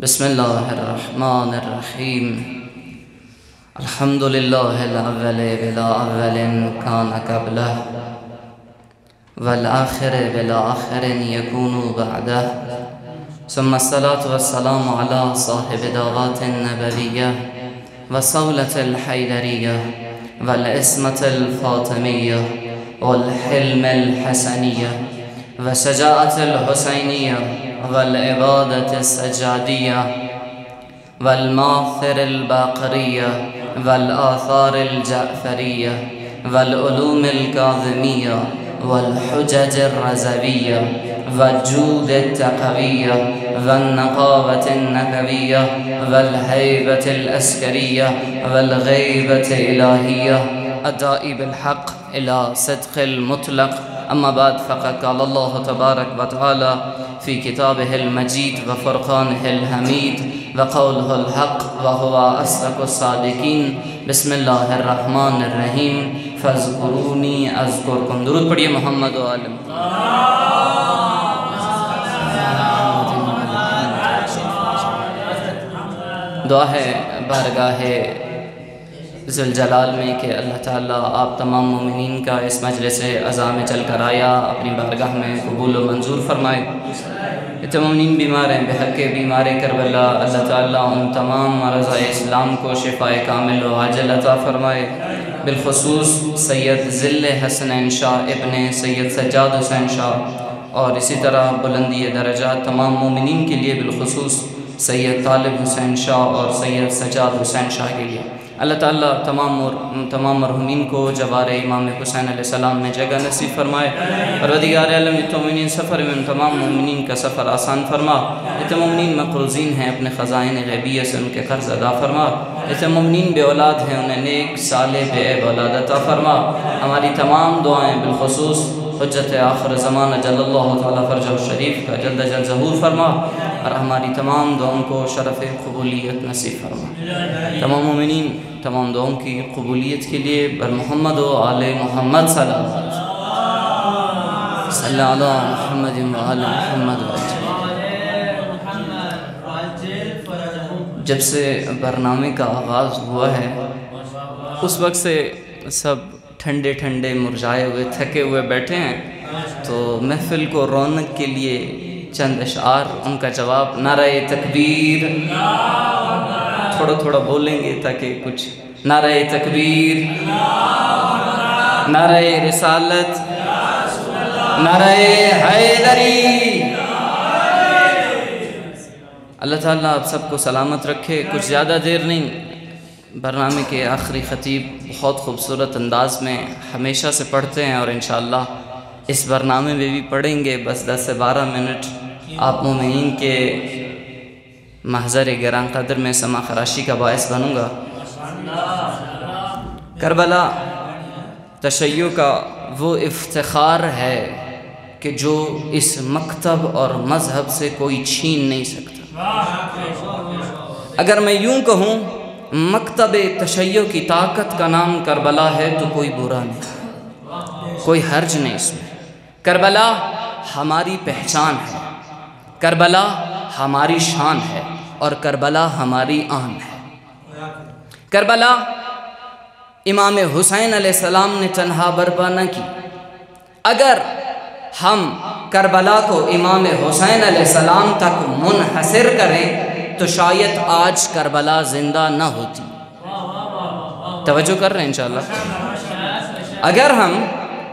بسم الله الرحمن الرحيم. الحمد لله الأول بلا أول كان قبله والآخر بلا آخر يكون بعده، ثم الصلاة والسلام على صاحب دعوات النبوية وصولة الحيدرية والعصمة الفاطمية والحلم الحسنية وشجاعة الحسينية والعبادة السجادية والماثر الباقرية والآثار الجعفرية والعلوم الكاظمية والحجج الرزوية والجود التقوية والنقاوة النبوية والهيبة الأسكرية والغيبة الإلهية الداعي بالحق إلى صدق المطلق. أما بعد، فقد قال الله تبارك وتعالى في كتابه المجيد وفرقانه الحميد وقوله الحق وهو أصدق الصادقين. بسم الله الرحمن الرحيم. فاذكروني أذكركم. درود پڑھیے محمد و آل محمد. دعا ہے بارگاہ ذوالجلال میں کہ اللہ تعالیٰ آپ تمام مومنین کا اس مجلس عزا میں چل کر آیا اپنی بارگاہ میں قبول و منظور فرمائے. یہ مومنین بیمار ہیں، بحق بیمار کربلا، اللہ تعالیٰ ان تمام مرضى اسلام کو شفاء کامل و عاجل عطا فرمائے. بالخصوص سید ذل حسنین شاہ ابن سید سجاد حسین شاہ، اور اسی طرح بلندی درجات تمام مومنین کے لیے، بالخصوص سید طالب حسین شاہ اور سید سجاد حسین شاہ کے لیے. اللہ تعالیٰ تمام مرحومین کو جوار امام حسین علیہ السلام میں جگہ نصیب فرمائے. پروردگار عالم مومنین سفر میں ان تمام مومنین کا سفر آسان فرما. یہ مومنین مقروضین ہیں، اپنے خزائن غیبیہ سے ان کے قرض ادا فرما. یہ مومنین بے اولاد ہیں، انہیں نیک صالح بے عیب اولاد عطا فرما. ہماری تمام دعائیں بالخصوص حجت آخر زمانہ جل اللہ تعالیٰ فرجہ الشریف کا جلد جل ظہور فرما، اور ہماری تمام دعاؤں کو شرف قبولیت نصیب فرما. تمام مومنین تمام دعاؤں کی قبولیت کے لیے بر محمد و آل محمد صلی اللہ علیہ وسلم صلی اللہ محمد و آل محمد. جب سے برنامے کا آغاز ہوا ہے اس وقت سے سب ٹھنڈے ٹھنڈے مرجھائے ہوئے تھکے ہوئے بیٹھے ہیں، تو محفل کو رونق کے لیے چند اشعار، ان کا جواب نعرہ تکبیر تھوڑا تھوڑا بولیں گے تاکہ کچھ. نعرہ تکبیر، نعرہ رسالت، نعرہ حیدری. اللہ تعالیٰ آپ سب کو سلامت رکھے. کچھ زیادہ دیر نہیں، برنامے کے آخری خطیب بہت خوبصورت انداز میں ہمیشہ سے پڑھتے ہیں، اور انشاءاللہ اس برنامے میں بھی پڑھیں گے. بس 10 سے 12 منٹ آپ مومنین کے محضر گران قدر میں سما خراشی کا باعث بنوں گا. کربلا تشیع کا وہ افتخار ہے کہ جو اس مکتب اور مذہب سے کوئی چھین نہیں سکتا. اگر میں یوں کہوں مکتب تشیع کی طاقت کا نام کربلا ہے تو کوئی برا نہیں، کوئی حرج نہیں اس میں. کربلا ہماری پہچان ہے، کربلا ہماری شان ہے، اور کربلا ہماری آن ہے. کربلا امام حسین علیہ السلام نے تنہا برپا نہ کی. اگر ہم کربلا کو امام حسین علیہ السلام تک منحصر کریں تو شاید آج کربلا زندہ نہ ہوتی. توجہ کر رہے ہیں انشاءاللہ. اگر ہم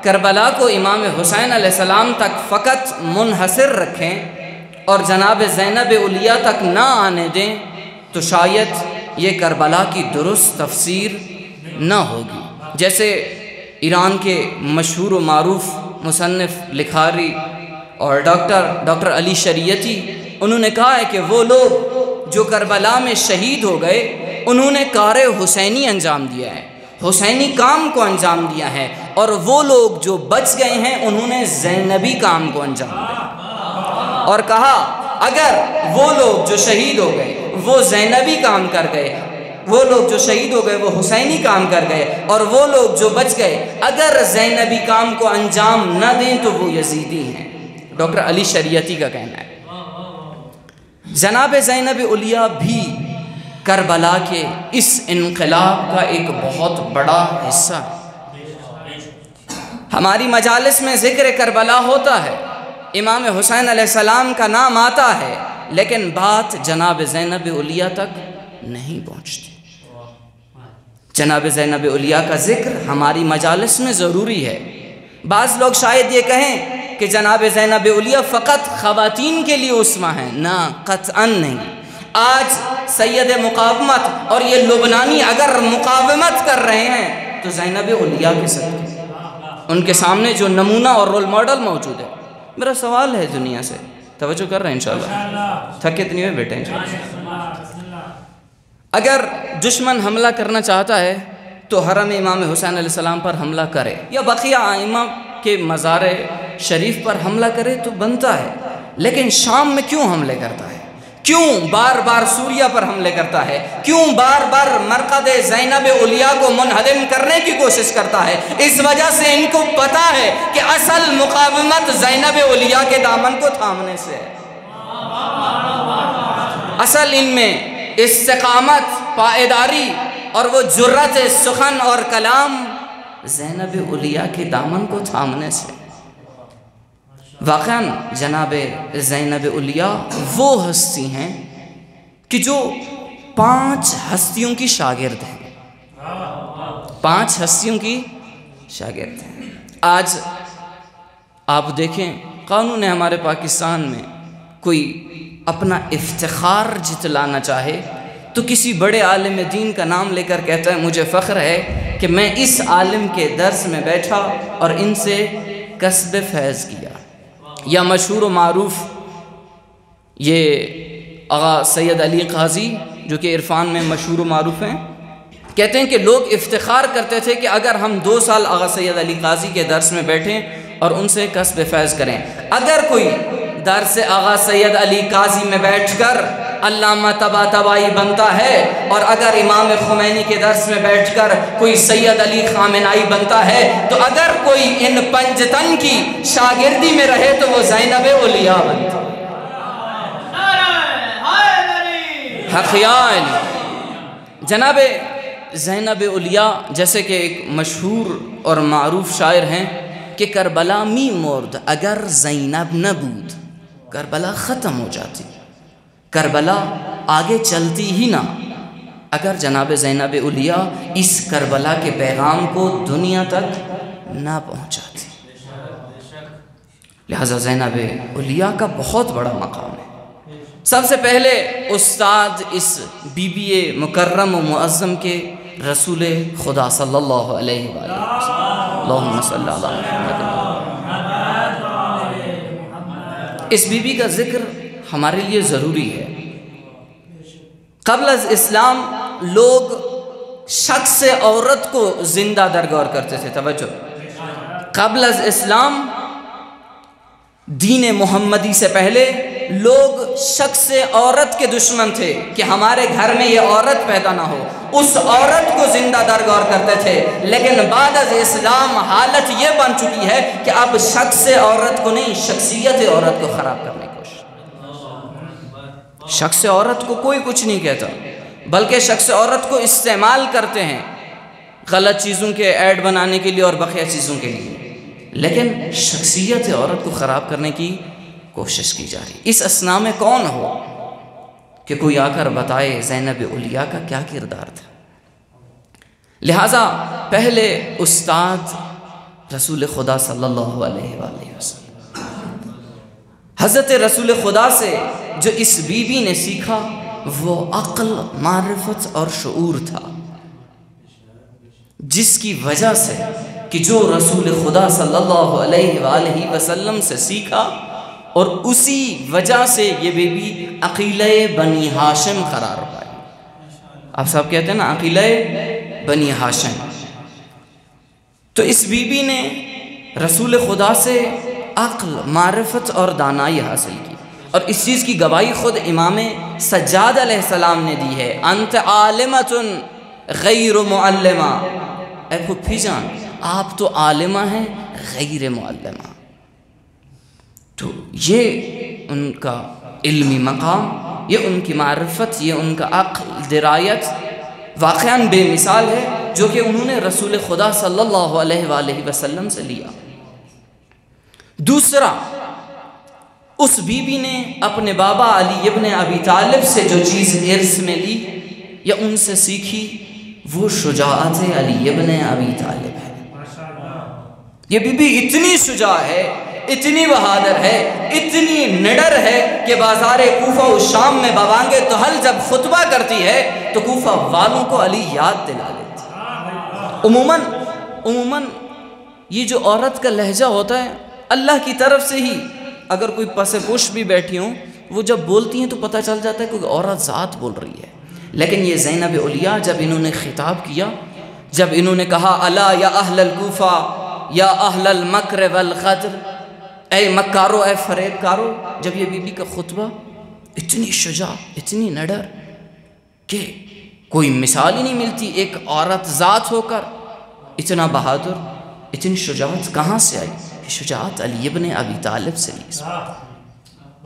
کربلا کو امام حسین علیہ السلام تک فقط منحصر رکھیں اور جناب زینب علیہ تک نہ آنے دیں تو شاید یہ کربلا کی درست تفسیر نہ ہوگی. جیسے ایران کے مشہور و معروف مصنف لکھاری اور ڈاکٹر علی شریعتی، انہوں نے کہا ہے کہ وہ لوگ جو کربلا میں شہید ہو گئے انہوں نے کار حسینی انجام دیا ہے، حسینی کام کو انجام دیا ہے، اور وہ لوگ جو بچ گئے ہیں انہوں نے زینبی کام کو انجام دیا. اور کہا اگر وہ لوگ جو شہید ہو گئے وہ زینبی کام کر گئے، وہ لوگ جو شہید ہو گئے وہ حسینی کام کر گئے، اور وہ لوگ جو بچ گئے اگر زینبی کام کو انجام نہ دیں تو وہ یزیدی ہیں. ڈاکٹر علی شریعتی کا کہنا ہے. جناب زینب علیہ بھی کربلا کے اس انقلاب کا ایک بہت بڑا حصہ ہے۔ ہماری مجالس میں ذکر کربلا ہوتا ہے، امام حسین علیہ السلام کا نام آتا ہے، لیکن بات جناب زینب علیہ تک نہیں پہنچتی۔ جناب زینب علیہ کا ذکر ہماری مجالس میں ضروری ہے۔ بعض لوگ شاید یہ کہیں کہ جناب زینب علیہ فقط خواتین کے لیے اسوہ ہیں، نہ، قطعاً نہیں۔ آج سید مقاومت اور یہ لبنانی اگر مقاومت کر رہے ہیں تو زینب علیہ کے صدقے، ان کے سامنے جو نمونہ اور رول ماڈل موجود ہے۔ میرا سوال ہے دنیا سے، توجہ کر رہے ہیں انشاءاللہ، تھکے تو نہیں ہوئے بیٹے انشاءاللہ۔ اگر دشمن حملہ کرنا چاہتا ہے تو حرم امام حسین علیہ السلام پر حملہ کرے یا بقیہ ائمہ کے مزار شریف پر حملہ کرے تو بنتا ہے، لیکن شام میں کیوں حملے کرتا ہے؟ کیوں بار بار سوریہ پر حملے کرتا ہے؟ کیوں بار بار مرقد زینب علیہ کو منہدم کرنے کی کوشش کرتا ہے؟ اس وجہ سے ان کو پتا ہے کہ اصل مقاومت زینب علیہ کے دامن کو تھامنے سے ہے۔ اصل ان میں استقامت، پائیداری اور وہ جرأت سخن اور کلام زینب علیہ کے دامن کو تھامنے سے۔ واقعاً جناب زینب علیہ وہ ہستی ہیں کہ جو 5 ہستیوں کی شاگرد ہیں، 5 ہستیوں کی شاگرد ہیں۔ آج آپ دیکھیں قانون ہے ہمارے پاکستان میں، کوئی اپنا افتخار جتلانا چاہے تو کسی بڑے عالم دین کا نام لے کر کہتا ہے مجھے فخر ہے کہ میں اس عالم کے درس میں بیٹھا اور ان سے کسب فیض کیا۔ یا مشہور و معروف یہ آغا سید علی قاضی جو کہ عرفان میں مشہور و معروف ہیں، کہتے ہیں کہ لوگ افتخار کرتے تھے کہ اگر ہم 2 سال آغا سید علی قاضی کے درس میں بیٹھیں اور ان سے کسب فیض کریں، اگر کوئی درس آغا سید علی قاضی میں بیٹھ کر علامہ طباطبائی بنتا ہے اور اگر امام خمینی کے درس میں بیٹھ کر کوئی سید علی خامنائی بنتا ہے، تو اگر کوئی ان 5 تن کی شاگردی میں رہے تو وہ زینب علیہ بنتا ہے۔ حقیان جناب زینب علیہ جیسے کہ ایک مشہور اور معروف شاعر ہیں کہ کربلا می مرد اگر زینب نہ بود، کربلا ختم ہو جاتی، کربلا آگے چلتی ہی نہ اگر جناب زینب علیہ اس کربلا کے پیغام کو دنیا تک نہ پہنچاتی۔ لہذا زینب علیہ کا بہت بڑا مقام ہے۔ سب سے پہلے استاد اس بی بی مکرم و معظم کے رسول خدا صلی اللہ علیہ وآلہ وسلم، اللہم صلی اللہ علیہ وسلم۔ اس بی بی کا ذکر ہمارے لیے ضروری ہے۔ قبل از اسلام لوگ شخص عورت کو زندہ درگور کرتے تھے، توجہ، قبل از اسلام دین محمدی سے پہلے لوگ شخص عورت کے دشمن تھے کہ ہمارے گھر میں یہ عورت پیدا نہ ہو، اس عورت کو زندہ درگور کرتے تھے۔ لیکن بعد از اسلام حالت یہ بن چکی ہے کہ اب شخص عورت کو نہیں، شخصیت عورت کو خراب کرنے کی کوشش۔ شخص عورت کو کوئی کچھ نہیں کہتا، بلکہ شخص عورت کو استعمال کرتے ہیں غلط چیزوں کے ایڈ بنانے کے لیے اور بقیہ چیزوں کے لیے، لیکن شخصیت عورت کو خراب کرنے کی کوشش کی جا رہی۔ اس اثناء میں کون ہو کہ کوئی آ کر بتائے زینب علیہ کا کیا کردار تھا۔ لہٰذا پہلے استاد رسول خدا صلی اللہ علیہ وآلہ وسلم، حضرت رسول خدا سے جو اس بی بی نے سیکھا وہ عقل، معرفت اور شعور تھا، جس کی وجہ سے کہ جو رسول خدا صلی اللہ علیہ وآلہ وسلم سے سیکھا اور اسی وجہ سے یہ بی بی عقیلہ بنی ہاشم قرار پائی۔ آپ سب کہتے ہیں نا عقیلہ بنی ہاشم۔ تو اس بی بی نے رسول خدا سے عقل، معرفت اور دانائی حاصل کی، اور اس چیز کی گواہی خود امام سجاد علیہ السلام نے دی ہے، انت عالمۃ غیر معلمہ، اے پھپھی جان آپ تو عالمہ ہیں غیر معلمہ۔ تو یہ ان کا علمی مقام یہ ان کی معرفت، یہ ان کا عقل، درایت واقعاً بے مثال ہے، جو کہ انہوں نے رسول خدا صلی اللہ علیہ وآلہ وسلم سے لیا۔ دوسرا، اس بی بی نے اپنے بابا علی ابن ابی طالب سے جو چیز ارث میں لی یا ان سے سیکھی، وہ شجاعت علی ابن ابی طالب ہے۔ یہ بی بی اتنی شجاع ہے، اتنی بہادر ہے، اتنی نڈر ہے کہ بازار کوفہ و شام میں بابانگ طحل جب خطبہ کرتی ہے تو کوفہ والوں کو علی یاد دلا لیتی۔ عموماً یہ جو عورت کا لہجہ ہوتا ہے، اللہ کی طرف سے ہی اگر کوئی پس پش بھی بیٹھی ہوں، وہ جب بولتی ہیں تو پتہ چل جاتا ہے کہ عورت ذات بول رہی ہے۔ لیکن یہ زینب اولیاء جب انہوں نے خطاب کیا، جب انہوں نے کہا الا یا اہل الکوفہ یا اہل المکر والغدر، اے مکارو، اے فریب کارو، جب یہ بی بی کا خطبہ اتنی شجاع، اتنی نڈر کہ کوئی مثال ہی نہیں ملتی، ایک عورت ذات ہو کر اتنا بہادر، اتنی شجاعت کہاں سے آئی؟ یہ شجاعت علی ابن ابی طالب سے لی۔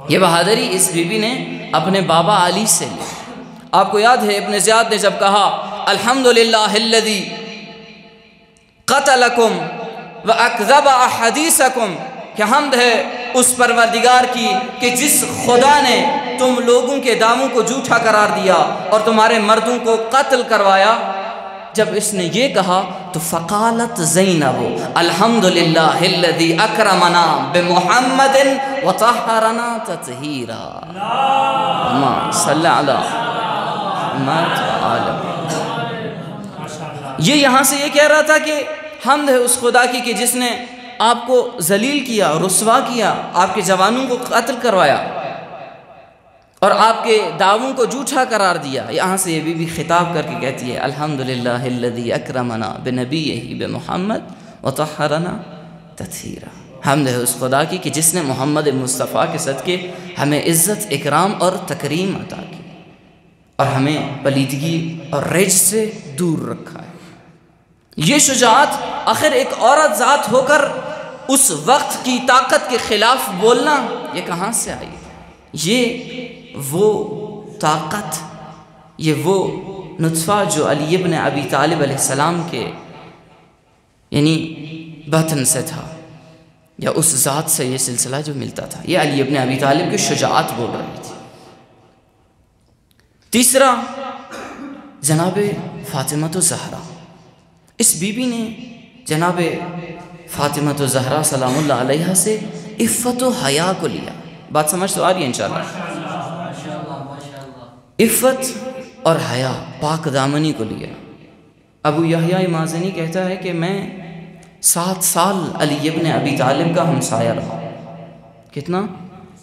یہ بہادری اس بی بی نے اپنے بابا علی سے لی۔ آپ کو یاد ہے ابن زیاد نے جب کہا الحمدللہ الذی قتلکم واکذب احادیثکم، کہ حمد ہے اس پروردگار کی کہ جس خدا نے تم لوگوں کے دعووں کو جھوٹا قرار دیا اور تمہارے مردوں کو قتل کروایا۔ جب اس نے یہ کہا تو فقالت زینب الحمدللہ الذی اکرمنا بمحمد وطہرنا تطہیرا، اللہم صلی علی محمد آلہ۔ یہ یہاں سے یہ کہہ رہا تھا کہ حمد ہے اس خدا کی کہ جس نے آپ کو ذلیل کیا، رسوا کیا، آپ کے جوانوں کو قتل کروایا اور آپ کے دعووں کو جھوٹا قرار دیا۔ یہاں سے یہ بی بی خطاب کر کے کہتی ہے الحمدللہ الذی اکرمنا بنبیہ بمحمد وطہرنا تطہیرا، حمد ہے اس خدا کی کہ جس نے محمد مصطفیٰ کے صدقے ہمیں عزت، اکرام اور تکریم عطا کی اور ہمیں پلیدگی اور رجس سے دور رکھا ہے۔ یہ شجاعت، آخر ایک عورت ذات ہو کر اس وقت کی طاقت کے خلاف بولنا، یہ کہاں سے آئی؟ یہ وہ طاقت، یہ وہ نطفہ جو علی ابن ابی طالب علیہ السلام کے یعنی بطن سے تھا، یا اس ذات سے یہ سلسلہ جو ملتا تھا، یہ علی ابن ابی طالب کی شجاعت بول رہی تھی۔ تیسرا، جناب فاطمہ الزہرا، اس بی بی نے جناب فاطمہ الزہرا سلام اللہ علیہ سے عفت و حیا کو لیا۔ بات سمجھ تو آ رہی ہے انشاءاللہ؟ عفت اور حیا، پاک دامنی کو لیا۔ ابو یحییٰ مازنی کہتا ہے کہ میں 7 سال علی ابن ابی طالب کا ہمسایہ رہا۔ کتنا؟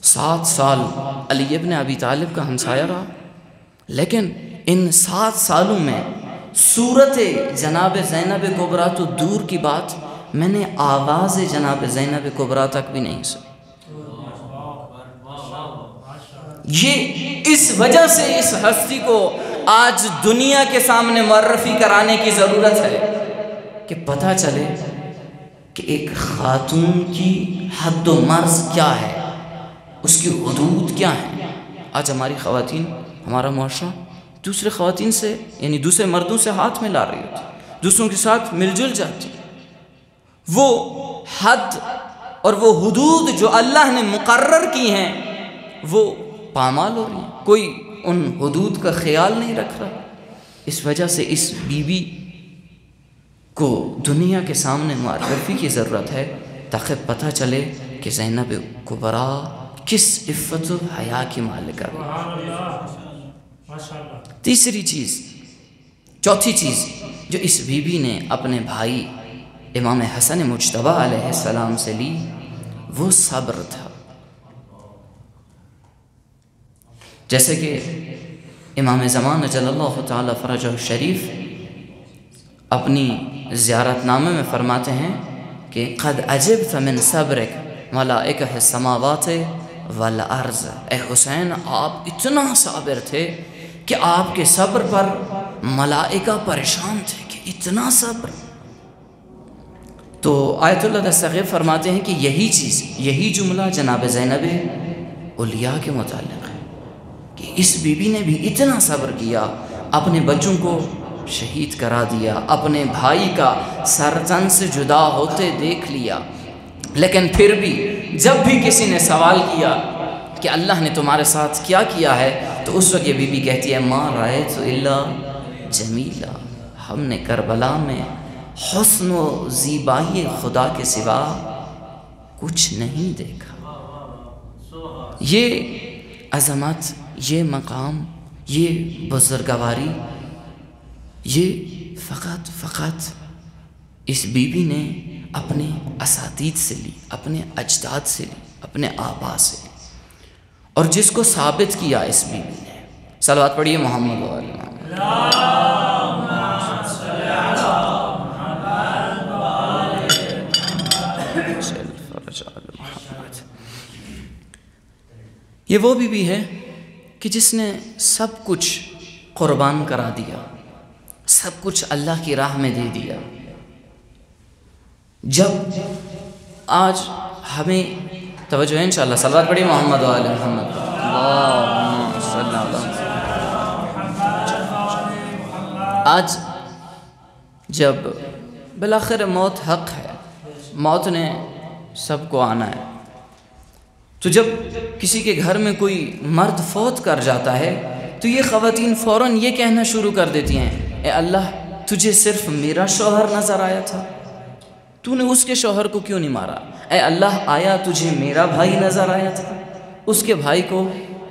7 سال علی ابن ابی طالب کا ہمسایہ رہا، لیکن ان 7 سالوں میں صورت جناب زینب کبریٰ تو دور کی بات، میں نے آواز جناب زینب کبریٰ تک بھی نہیں سنی۔ یہ اس وجہ سے اس ہستی کو آج دنیا کے سامنے معرفی کرانے کی ضرورت ہے کہ پتہ چلے کہ ایک خاتون کی حد و مرز کیا ہے، اس کی حدود کیا ہیں۔ آج ہماری خواتین، ہمارا معاشرہ دوسرے خواتین سے یعنی دوسرے مردوں سے ہاتھ ملا رہی ہوتی، دوسروں کے ساتھ مل جل جاتی۔ وہ حد اور وہ حدود جو اللہ نے مقرر کی ہیں وہ پامال ہو رہی ہیں، کوئی ان حدود کا خیال نہیں رکھ رہا۔ اس وجہ سے اس بی بی کو دنیا کے سامنے معرفی کی ضرورت ہے تاکہ پتہ چلے کہ زینب کبریٰ کس عفت و حیا کی مالکہ ہے۔ تیسری چیز، چوتھی چیز جو اس بی بی نے اپنے بھائی امام حسن مجتبیٰ علیہ السلام سے لی، وہ صبر تھا۔ جیسے کہ امام زمان جل اللہ تعالی فرجہ الشریف اپنی زیارت نامے میں فرماتے ہیں کہ قد عجبت من صبرک ملائکہ السماوات والارض، اے حسین آپ اتنا صابر تھے کہ آپ کے صبر پر ملائکہ پریشان تھے کہ اتنا صبر۔ تو آیت اللہ دستغیر فرماتے ہیں کہ یہی چیز، یہی جملہ جناب زینب اولیاء کے متعلق ہے کہ اس بی بی نے بھی اتنا صبر کیا، اپنے بچوں کو شہید کرا دیا، اپنے بھائی کا سر تن سے جدا ہوتے دیکھ لیا، لیکن پھر بھی جب بھی کسی نے سوال کیا کہ اللہ نے تمہارے ساتھ کیا کیا ہے، تو اس وقت یہ بی بی کہتی ہے ما رأیت الا جمیلا، ہم نے کربلا میں حسن و زیبائی خدا کے سوا کچھ نہیں دیکھا۔ یہ عظمت، یہ مقام، یہ بزرگواری، یہ فقط اس بی بی نے اپنے اساتید سے لی، اپنے اجداد سے لی، اپنے آبا سے لی، اور جس کو ثابت کیا اس بی بی نے۔ صلوات پڑھیے محمد و آل محمد۔ یہ وہ بی بی ہے کہ جس نے سب کچھ قربان کرا دیا، سب کچھ اللہ کی راہ میں دے دیا۔ جب آج ہمیں توجہ ہے انشاءاللہ، صلوات پڑھیے محمد و آل محمد۔ اللہم صلی اللہ علیہ وسلم۔ آج جب بالآخر موت حق ہے، موت نے سب کو آنا ہے، تو جب کسی کے گھر میں کوئی مرد فوت کر جاتا ہے تو یہ خواتین فوراً یہ کہنا شروع کر دیتی ہیں، اے اللہ تجھے صرف میرا شوہر نظر آیا تھا، تو نے اس کے شوہر کو کیوں نہیں مارا؟ اے اللہ آیا تجھے میرا بھائی نظر آیا تھا، اس کے بھائی کو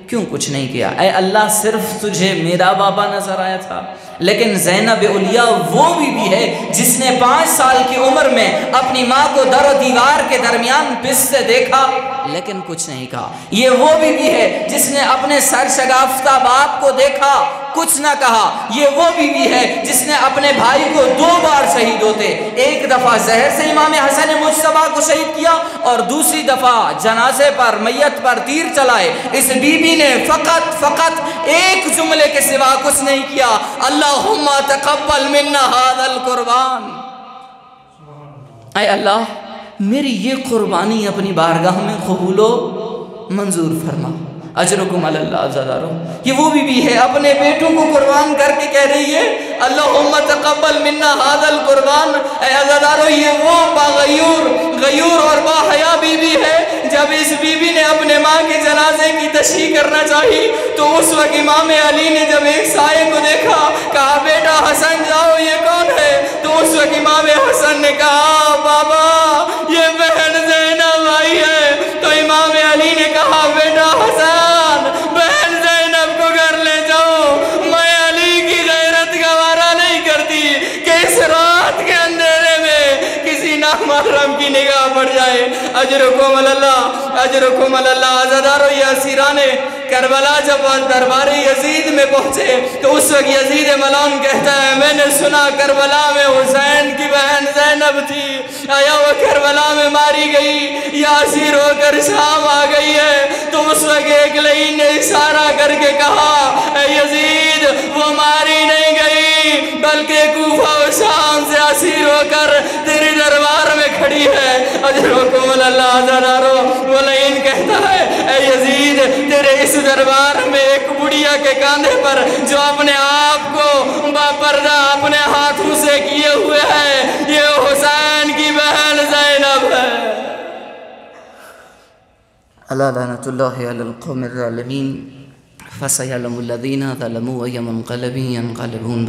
کیوں کچھ نہیں کیا؟ اے اللہ صرف تجھے میرا بابا نظر آیا تھا۔ لیکن زینب علیہ وہ بھی ہے جس نے 5 سال کی عمر میں اپنی ماں کو در و دیوار کے درمیان پستے دیکھا لیکن کچھ نہیں کہا۔ یہ وہ بھی ہے جس نے اپنے سر شگافتہ باپ کو دیکھا، کچھ نہ کہا۔ یہ وہ بھی ہے جس نے اپنے بھائی کو 2 بار شہید ہوتے، ایک دفعہ زہر سے امام حسن مجتبیٰ کو شہید کیا اور دوسری دفعہ جنازے پر، میت پر تیر چلائے۔ اس بی بی نے فقط ایک جملے کے سوا کچھ نہیں کیا، اللہم تقبل منا ھذا القربان، اے اللہ میری یہ قربانی اپنی بارگاہ میں قبول و منظور فرما، اجرکم علی اللہ عزادارو۔ یہ وہ بھی ہے اپنے بیٹوں کو قربان کر کے کہہ رہی ہے اللہم تقبل منا ھذا القربان۔ اے عزادارو یہ وہ غیور اور باحیا بی بی ہے۔ جب اس بی بی نے اپنے ماں کے جنازے کی تشییع کرنا چاہی تو اس وقت امام علی نے جب ایک سائے کو دیکھا، کہا بیٹا حسن جاؤ یہ کون ہے؟ تو اس وقت امام حسن نے کہا بابا یہ بہن زینب آئی ہے۔ تو امام علی نے کہا بیٹا حسن بہن زینب کو گھر لے جاؤ، میں علی کی غیرت گوارا نہیں کرتی کہ اس رات کے اندھیرے میں کسی نامحرم کی نگاہ پڑ جائے۔ اجرکم اللہ، اجرکم اللہ۔ عزادارو یہ اسیران کربلا جب دربار یزید میں پہنچے تو اس وقت یزید ملعون کہتا ہے میں نے سنا کربلا میں حسین کی بہن زینب تھی، آیا وہ کربلا میں ماری گئی یا اسیر ہو کر شام آ گئی ہے؟ تو اس وقت ایک لعین نے اشارہ کر کے کہا اے یزید وہ ماری نہیں گئی بلکہ کوفہ و شام سے اسیر ہو کر تیرے دربار میں کھڑی ہے۔ اجرکم اللہ۔ عزادارو وہ لعین کہتا ہے اے یزید تیرے اس دربار میں ایک بڑھیا کے کاندھے پر جو اپنے آپ کو باپردہ اپنے ہاتھوں سے کیے ہوئے ہے یہ حسین کی بہن زینب ہے۔ الا لعنۃ اللہ علی القوم الظالمین فسیعلم الذین ظلموا ای منقلب ینقلبون۔